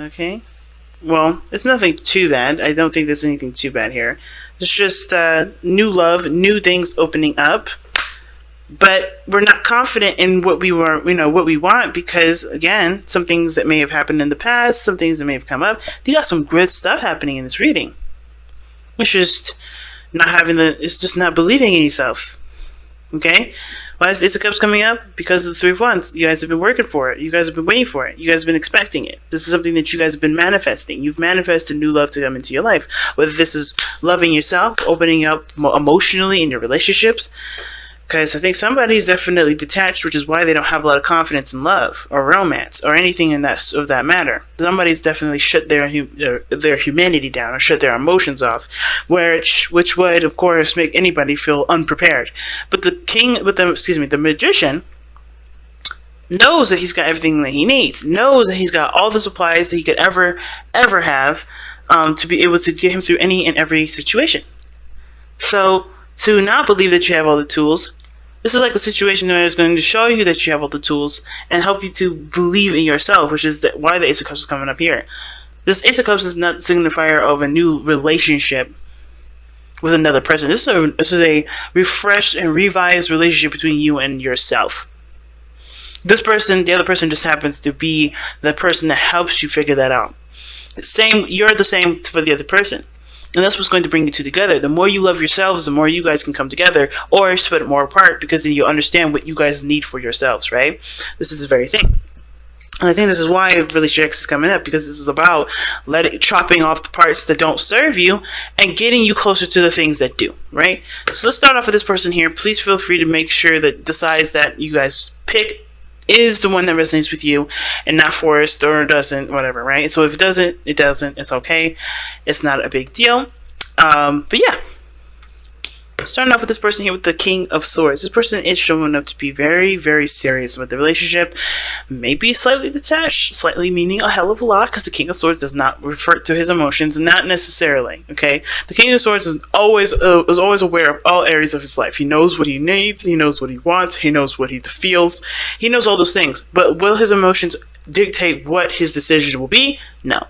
Okay. Well, it's nothing too bad. I don't think there's anything too bad here. It's just new love, new things opening up. But we're not confident in what we were, what we want, because again, some things that may have happened in the past, some things that may have come up. You got some good stuff happening in this reading. It's just it's just not believing in yourself. Okay? Why is the Ace of Cups coming up? Because of the Three of Wands. You guys have been working for it. You guys have been waiting for it. You guys have been expecting it. This is something that you guys have been manifesting. You've manifested new love to come into your life. Whether this is loving yourself, opening up emotionally in your relationships. Because I think somebody's definitely detached, which is why they don't have a lot of confidence in love or romance or anything in that matter. Somebody's definitely shut their humanity down or shut their emotions off, which would, of course, make anybody feel unprepared. But the magician knows that he's got everything that he needs, knows that he's got all the supplies that he could ever have to be able to get him through any and every situation. So to not believe that you have all the tools, this is like a situation that is going to show you that you have all the tools and help you to believe in yourself, which is why the Ace of Cups is coming up here. This Ace of Cups is not a signifier of a new relationship with another person. This is a refreshed and revised relationship between you and yourself. This person, the other person, just happens to be the person that helps you figure that out. You're the same for the other person. And that's what's going to bring you two together. The more you love yourselves, the more you guys can come together, or split it more apart, because then you understand what you guys need for yourselves, right? This is the very thing. And I think this is why Relationship X is coming up, because this is about chopping off the parts that don't serve you and getting you closer to the things that do, right? So let's start off with this person here. Please feel free to make sure that the size that you guys pick is the one that resonates with you and not forced or doesn't, whatever, right? So if it doesn't, it doesn't. It's okay. It's not a big deal. But yeah. Starting off with this person here with the King of Swords. This person is showing up to be very, very serious with the relationship. Maybe slightly detached, slightly meaning a hell of a lot, because the King of Swords does not refer to his emotions, not necessarily, okay? The King of Swords is always aware of all areas of his life. He knows what he needs, he knows what he wants, he knows what he feels, he knows all those things. But will his emotions dictate what his decision will be? No.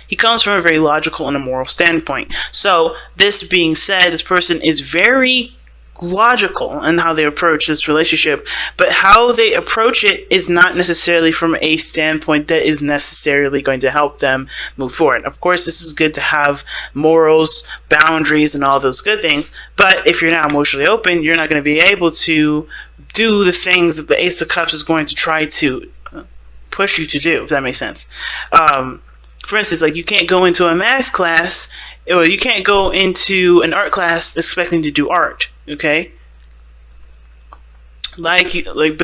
He comes from a very logical and a moral standpoint. So, this being said, this person is very logical in how they approach this relationship, but how they approach it is not necessarily from a standpoint that is necessarily going to help them move forward. Of course, this is good to have morals, boundaries, and all those good things, but if you're not emotionally open, you're not going to be able to do the things that the Ace of Cups is going to try to push you to do, if that makes sense. For instance, like, you can't go into a math class, or you can't go into an art class expecting to do art, okay? But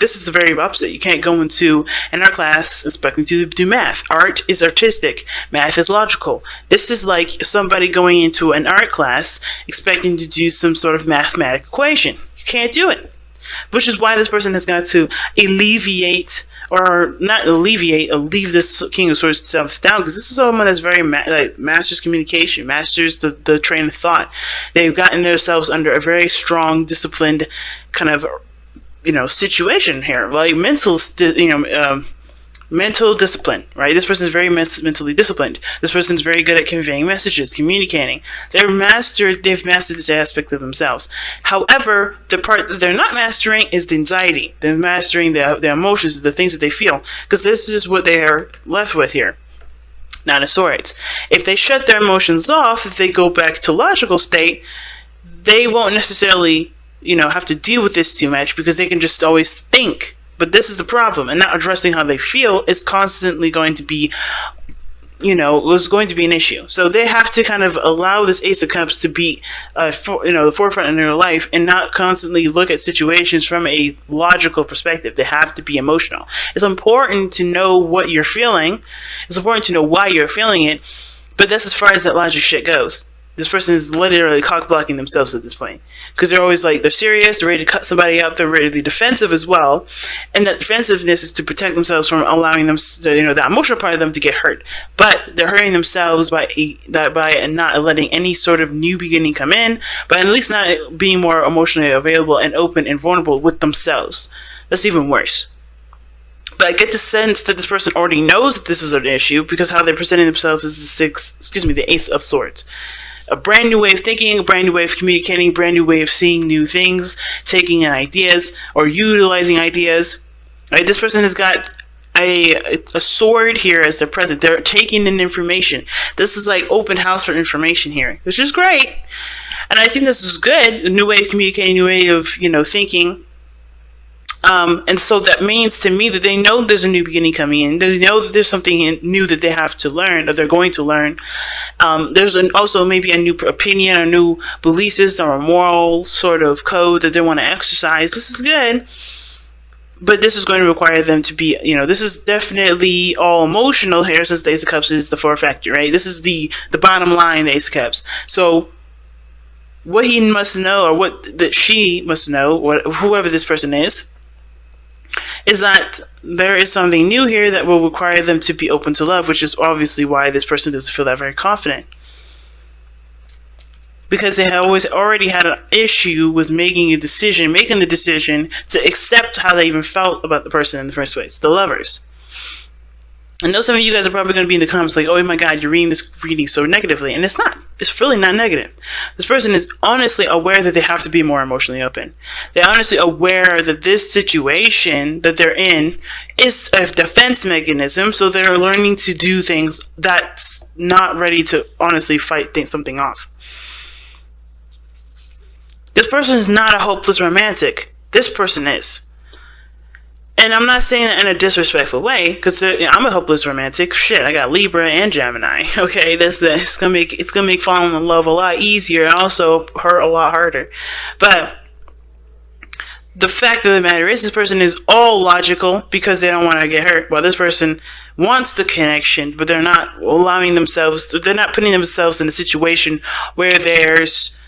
this is the very opposite. You can't go into an art class expecting to do math. Art is artistic. Math is logical. This is like somebody going into an art class expecting to do some sort of mathematical equation. You can't do it. Which is why this person has got to leave this King of Swords stuff down, because this is someone that's very masters communication, masters the train of thought. They've gotten themselves under a very strong, disciplined kind of situation here, like mental discipline, right? This person is very mentally disciplined. This person is very good at conveying messages, communicating. They've mastered this aspect of themselves. However, the part that they're not mastering is the anxiety. They're mastering the emotions, the things that they feel, because this is what they are left with here. Nine of Swords. If they shut their emotions off, if they go back to logical state, they won't necessarily, have to deal with this too much, because they can just always think. But this is the problem, and not addressing how they feel is constantly going to be, was going to be an issue. So they have to kind of allow this Ace of Cups to be, the forefront in their life, and not constantly look at situations from a logical perspective. They have to be emotional. It's important to know what you're feeling. It's important to know why you're feeling it, but that's as far as that logic shit goes. This person is literally cock-blocking themselves at this point, because they're always they're serious, they're ready to cut somebody up, they're ready to be defensive as well, and that defensiveness is to protect themselves from allowing them, the emotional part of them to get hurt. But they're hurting themselves by not letting any sort of new beginning come in, but at least not being more emotionally available and open and vulnerable with themselves. That's even worse. But I get the sense that this person already knows that this is an issue because how they're presenting themselves is the Ace of Swords. A brand new way of thinking, a brand new way of communicating, a brand new way of seeing new things, taking in ideas or utilizing ideas. Right? This person has got a sword here as their present. They're taking in information. This is like open house for information here, which is great. And I think this is good. A new way of communicating, a new way of, thinking. And so that means to me that they know there's a new beginning coming in. They know that there's something new that they have to learn, or they're going to learn. There's also maybe a new opinion, a new belief system, or moral sort of code that they want to exercise. This is good. But this is going to require them to be, this is definitely all emotional here, since the Ace of Cups is the four factor, right? This is the bottom line, the Ace of Cups. So what he must know, or what that she must know, whoever this person is that there is something new here that will require them to be open to love, which is obviously why this person doesn't feel that very confident. Because they have already had an issue with making the decision to accept how they even felt about the person in the first place, the lovers. I know some of you guys are probably going to be in the comments like, oh my god, you're reading this reading so negatively. And it's not. It's really not negative. This person is honestly aware that they have to be more emotionally open. They're honestly aware that this situation that they're in is a defense mechanism, so they're learning to do things that's not ready to honestly fight something off. This person is not a hopeless romantic. This person is. And I'm not saying that in a disrespectful way, because I'm a hopeless romantic. Shit, I got Libra and Gemini. Okay, it's gonna make falling in love a lot easier, and also hurt a lot harder. But the fact of the matter is, this person is all logical because they don't want to get hurt. While this person wants the connection, but they're not allowing themselves. They're not putting themselves in a situation where there's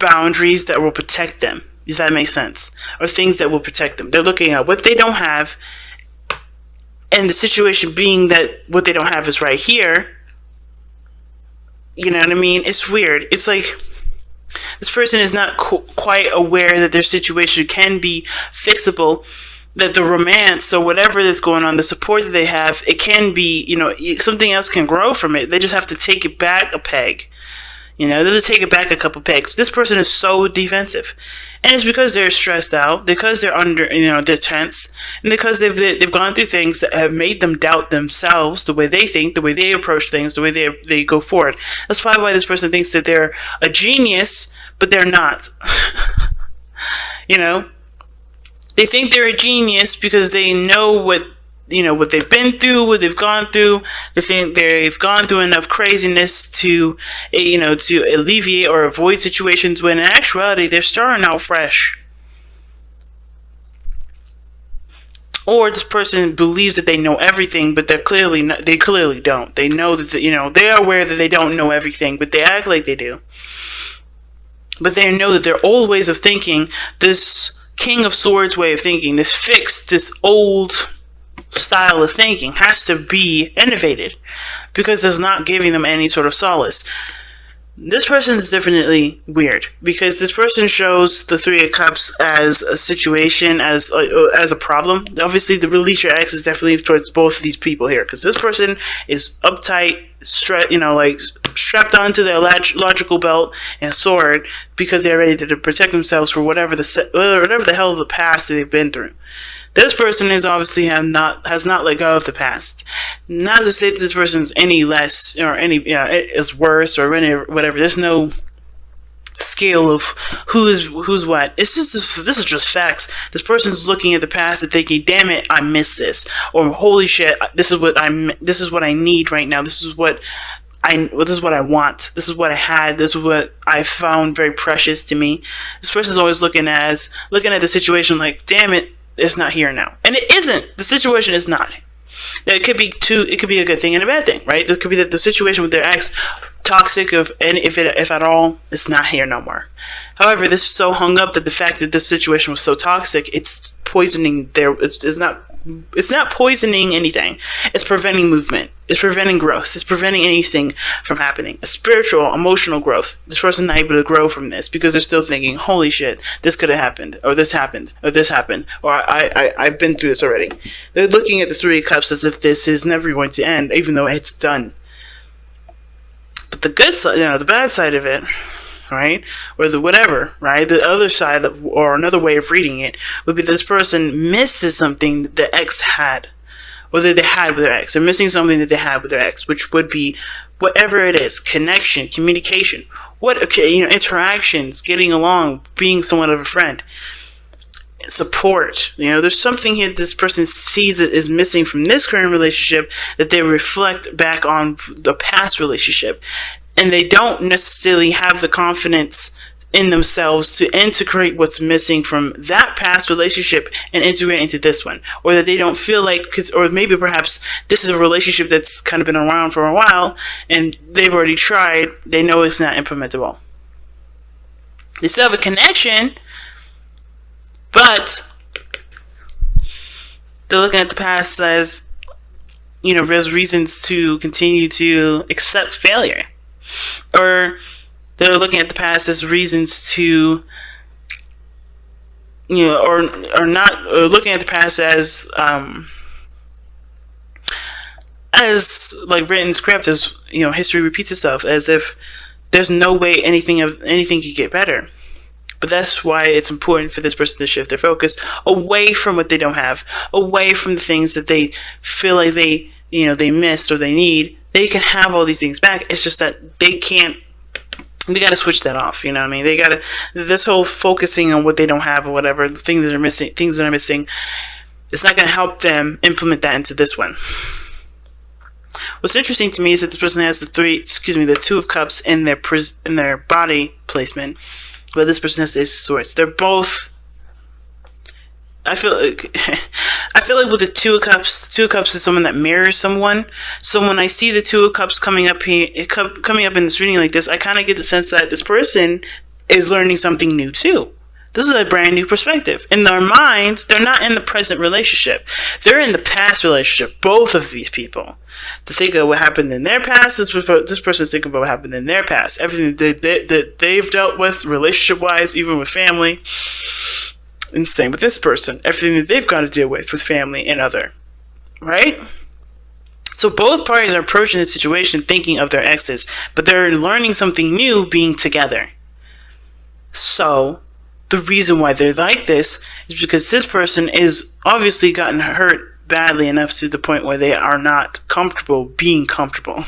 boundaries that will protect them. Does that make sense? Or things that will protect them. They're looking at what they don't have, and the situation being that what they don't have is right here. You know what I mean? It's weird. It's like this person is not quite aware that their situation can be fixable, that the romance or whatever that's going on, the support that they have, it can be, something else can grow from it. They just have to take it back a peg. They have to take it back a couple pegs. This person is so defensive. And it's because they're stressed out, because they're under, they're tense, and because they've gone through things that have made them doubt themselves, the way they think, the way they approach things, the way they go forward. That's probably why this person thinks that they're a genius, but they're not. They think they're a genius because they know what they've been through, what they've gone through. They think they've gone through enough craziness to alleviate or avoid situations when in actuality they're starting out fresh. Or this person believes that they know everything, but they clearly don't. They know that they are aware that they don't know everything, but they act like they do. But they know that their old ways of thinking, this King of Swords way of thinking, this fixed, this old style of thinking has to be innovated because it's not giving them any sort of solace. This person is definitely weird because this person shows the Three of Cups as a situation, as a problem. Obviously, the release your ex is definitely towards both of these people here because this person is uptight, strapped onto their logical belt and sword because they're ready to protect themselves for whatever the hell of the past that they've been through. This person is obviously has not let go of the past. Not to say that this person's any less or any is worse or any whatever. There's no scale of who's what. It's just this is just facts. This person's looking at the past and thinking, "Damn it, I missed this," or "Holy shit, this is what I need right now. This is what I want. This is what I had. This is what I found very precious to me." This person's always looking at the situation like, "Damn it, it's not here now," and it isn't. The situation is not. It could be a good thing and a bad thing, right? It could be that the situation with their ex, toxic if at all, it's not here no more. However, this is so hung up that the fact that this situation was so toxic, it's poisoning it's not poisoning anything. It's preventing movement. It's preventing growth. It's preventing anything from happening. A spiritual, emotional growth. This person's not able to grow from this because they're still thinking, holy shit, this could have happened, or this happened, or this happened, or I've been through this already. They're looking at the Three of Cups as if this is never going to end, even though it's done. But the good side, the bad side of it, right, or the whatever, right, the other side, or another way of reading it, would be this person misses something that the ex had, or that they had with their ex. They're missing something that they had with their ex, which would be whatever it is: connection, communication, interactions, getting along, being somewhat of a friend, support. There's something here that this person sees that is missing from this current relationship that they reflect back on the past relationship, and they don't necessarily have the confidence in themselves to integrate what's missing from that past relationship and integrate into this one, or that they don't feel like, or maybe perhaps this is a relationship that's kind of been around for a while and they've already tried, they know it's not implementable. They still have a connection, but they're looking at the past as, there's reasons to continue to accept failure, or they're looking at the past as reasons to, or looking at the past as like written script, as history repeats itself, as if there's no way anything could get better. But that's why it's important for this person to shift their focus away from what they don't have, away from the things that they feel like they missed or they need. They can have all these things back. It's just that they can't. They got to switch that off. You know what I mean? They got to, this whole focusing on what they don't have or whatever, the things that are missing, it's not going to help them implement that into this one. What's interesting to me is that this person has the Two of Cups in their body placement, but this person has the Ace of Swords. They're both, I feel like with the Two of Cups is someone that mirrors someone. So when I see the Two of Cups coming up here, coming up in this reading like this, I kind of get the sense that this person is learning something new too. This is a brand new perspective. In their minds, they're not in the present relationship. They're in the past relationship. Both of these people. To think of what happened in their past, this person's thinking about what happened in their past. Everything that they've dealt with, relationship-wise, even with family. And same with this person. Everything that they've got to deal with family and other. Right? So both parties are approaching the situation thinking of their exes, but they're learning something new being together. So the reason why they're like this is because this person is obviously gotten hurt badly enough to the point where they are not comfortable being comfortable.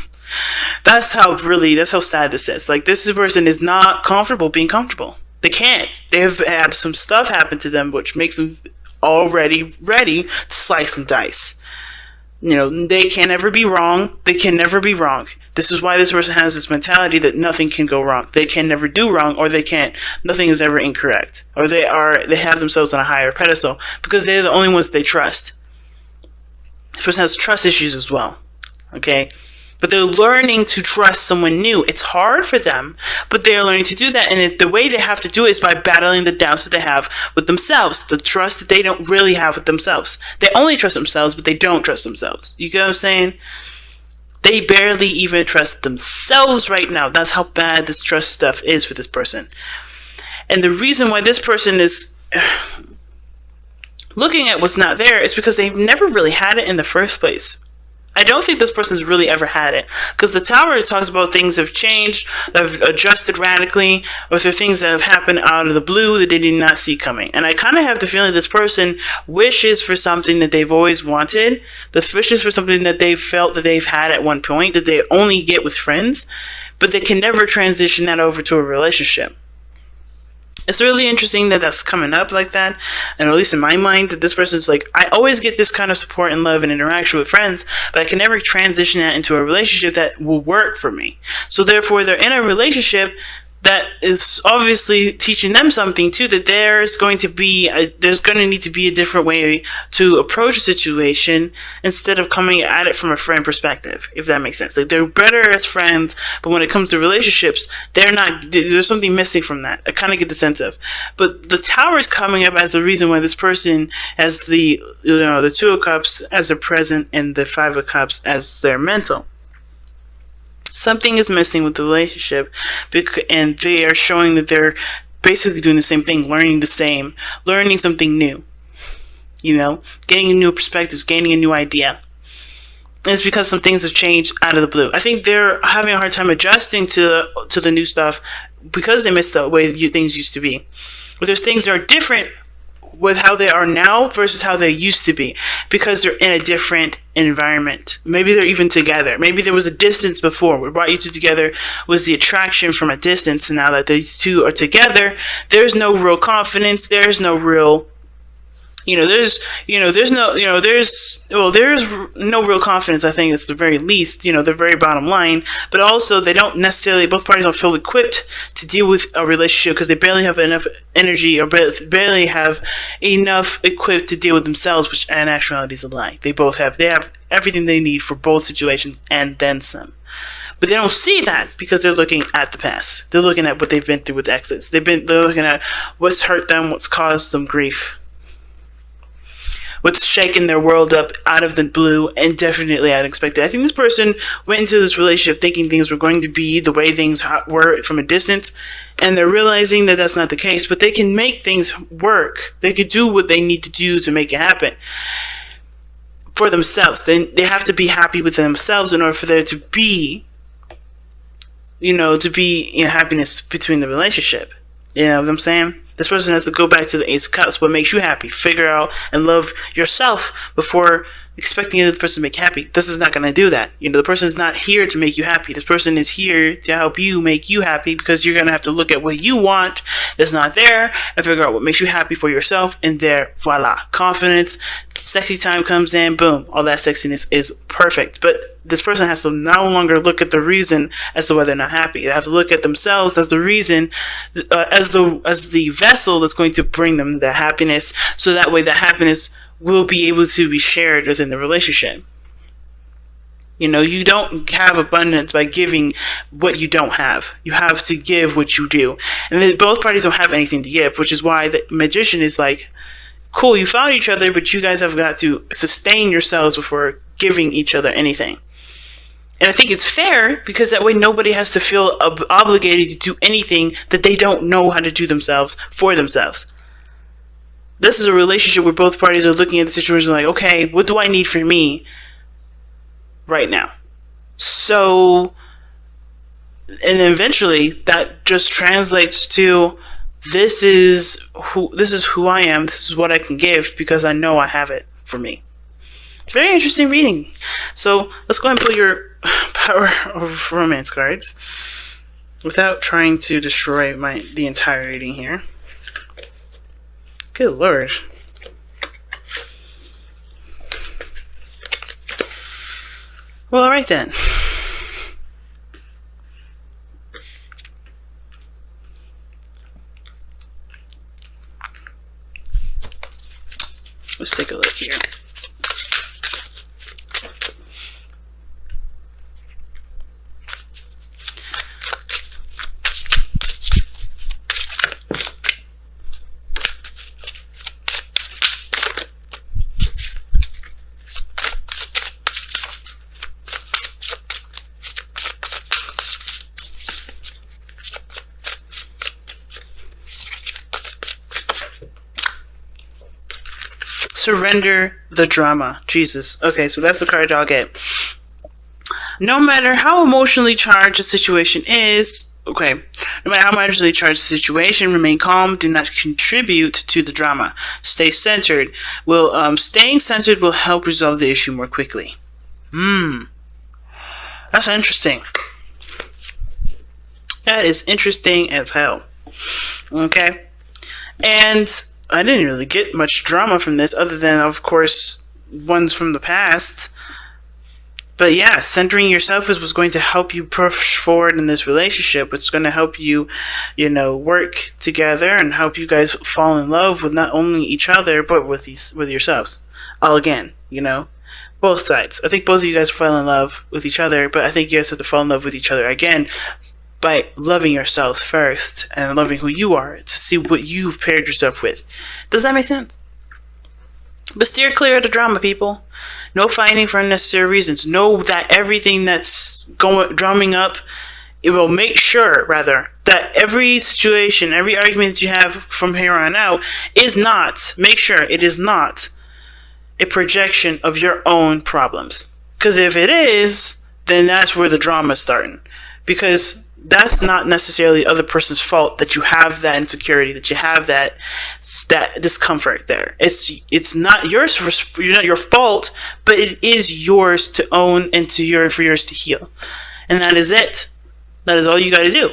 That's how sad this is. Like, this person is not comfortable being comfortable. They can't. They've had some stuff happen to them which makes them already ready to slice and dice. They can never be wrong. They can never be wrong. This is why this person has this mentality that nothing can go wrong. They can never do wrong, or nothing is ever incorrect. Or they have themselves on a higher pedestal because they're the only ones they trust. This person has trust issues as well. Okay? But they're learning to trust someone new. It's hard for them, but they're learning to do that. And the way they have to do it is by battling the doubts that they have with themselves, the trust that they don't really have with themselves. They only trust themselves, but they don't trust themselves. You get what I'm saying? They barely even trust themselves right now. That's how bad this trust stuff is for this person. And the reason why this person is looking at what's not there is because they've never really had it in the first place. I don't think this person's really ever had it, because the Tower talks about things that have changed, that have adjusted radically, or through things that have happened out of the blue that they did not see coming. And I kind of have the feeling this person wishes for something that they've always wanted, wishes for something that they've felt that they've had at one point, that they only get with friends, but they can never transition that over to a relationship. It's really interesting that that's coming up like that, and at least in my mind, that this person's like, I always get this kind of support and love and interaction with friends, but I can never transition that into a relationship that will work for me. So therefore, they're in a relationship that is obviously teaching them something too, that there's going to need to be a different way to approach a situation instead of coming at it from a friend perspective, if that makes sense. Like, they're better as friends, but when it comes to relationships, there's something missing from that. I kind of get the sense of. But the Tower is coming up as the reason why this person has the Two of Cups as their present and the Five of Cups as their mental. Something is missing with the relationship, and they are showing that they're basically doing the same thing, learning something new, getting new perspectives, gaining a new idea. And it's because some things have changed out of the blue. I think they're having a hard time adjusting to the new stuff because they missed the way things used to be. But there's things that are different with how they are now versus how they used to be, because they're in a different environment. Maybe they're even together. Maybe there was a distance before. What brought you two together was the attraction from a distance, and now that these two are together, there's no real confidence. There's no real there's no real confidence. I think it's the very least, the very bottom line. But also, both parties don't feel equipped to deal with a relationship because they barely have enough energy, or barely have enough equipped to deal with themselves, which in actuality is a lie. They have everything they need for both situations and then some. But they don't see that because they're looking at the past. They're looking at what they've been through with exes. They're looking at what's hurt them, what's caused them grief, what's shaking their world up out of the blue and definitely unexpected. I think this person went into this relationship thinking things were going to be the way things were from a distance, and they're realizing that that's not the case, but they can make things work. They can do what they need to do to make it happen for themselves. They have to be happy with themselves in order for there to be, happiness between the relationship. You know what I'm saying? This person has to go back to the Ace of Cups. What makes you happy? Figure out and love yourself before expecting the other person to make you happy. This is not going to do that. The person is not here to make you happy. This person is here to help you make you happy, because you're going to have to look at what you want that's not there and figure out what makes you happy for yourself. And there, voila, confidence, sexy time comes in, boom, all that sexiness is perfect. But this person has to no longer look at the reason as to why they're not happy. They have to look at themselves as the reason, as the vessel that's going to bring them the happiness, so that way the happiness will be able to be shared within the relationship. You don't have abundance by giving what you don't have. You have to give what you do. And then both parties don't have anything to give, which is why the Magician is like, cool, you found each other, but you guys have got to sustain yourselves before giving each other anything. And I think it's fair, because that way nobody has to feel obligated to do anything that they don't know how to do themselves for themselves. This is a relationship where both parties are looking at the situation like, okay, what do I need for me right now? So, and eventually that just translates to, this is who I am. This is what I can give, because I know I have it for me. Very interesting reading. So let's go ahead and pull your Power of Romance cards without trying to destroy the entire reading here. Good lord. Well, alright then. Let's take a look here. Surrender the drama. Jesus. Okay, so that's the card I'll get. No matter how emotionally charged a situation is, no matter how emotionally charged the situation, remain calm. Do not contribute to the drama. Stay centered. Staying centered will help resolve the issue more quickly. That's interesting. That is interesting as hell. Okay? And I didn't really get much drama from this, other than, of course, ones from the past. But yeah, centering yourself is what's going to help you push forward in this relationship. It's going to help you, work together and help you guys fall in love with not only each other but with yourselves. All again, both sides. I think both of you guys fell in love with each other, but I think you guys have to fall in love with each other again by loving yourselves first and loving who you are to see what you've paired yourself with. Does that make sense? But steer clear of the drama, people. No fighting for unnecessary reasons. Know that everything that's drumming up, it will make sure, rather, that every situation, every argument that you have from here on out make sure it is not a projection of your own problems. Because if it is, then that's where the drama is starting. Because that's not necessarily the other person's fault that you have that insecurity, that you have that discomfort there. It's not yours, not your fault, but it is yours to own and for yours to heal. And that is it. That is all you got to do.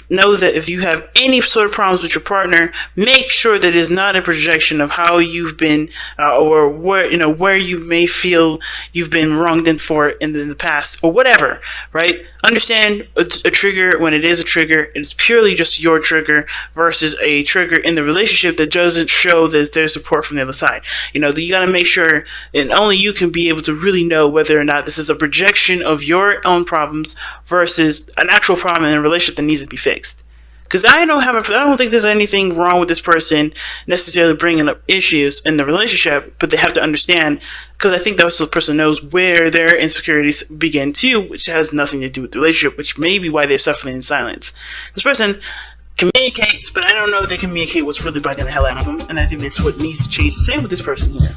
Know that if you have any sort of problems with your partner, make sure that it is not a projection of how you've been or where you may feel you've been wronged in the past or whatever, right? Understand a trigger when it is a trigger. It's purely just your trigger versus a trigger in the relationship that doesn't show that there's support from the other side. You got to make sure, and only you can be able to really know whether or not this is a projection of your own problems versus an actual problem in a relationship that needs to be fixed. Because I don't think there's anything wrong with this person necessarily bringing up issues in the relationship, but they have to understand, because I think that the person knows where their insecurities begin too, which has nothing to do with the relationship, which may be why they're suffering in silence. This person communicates, but I don't know if they communicate what's really bugging the hell out of them, and I think that's what needs to change. Same with this person here.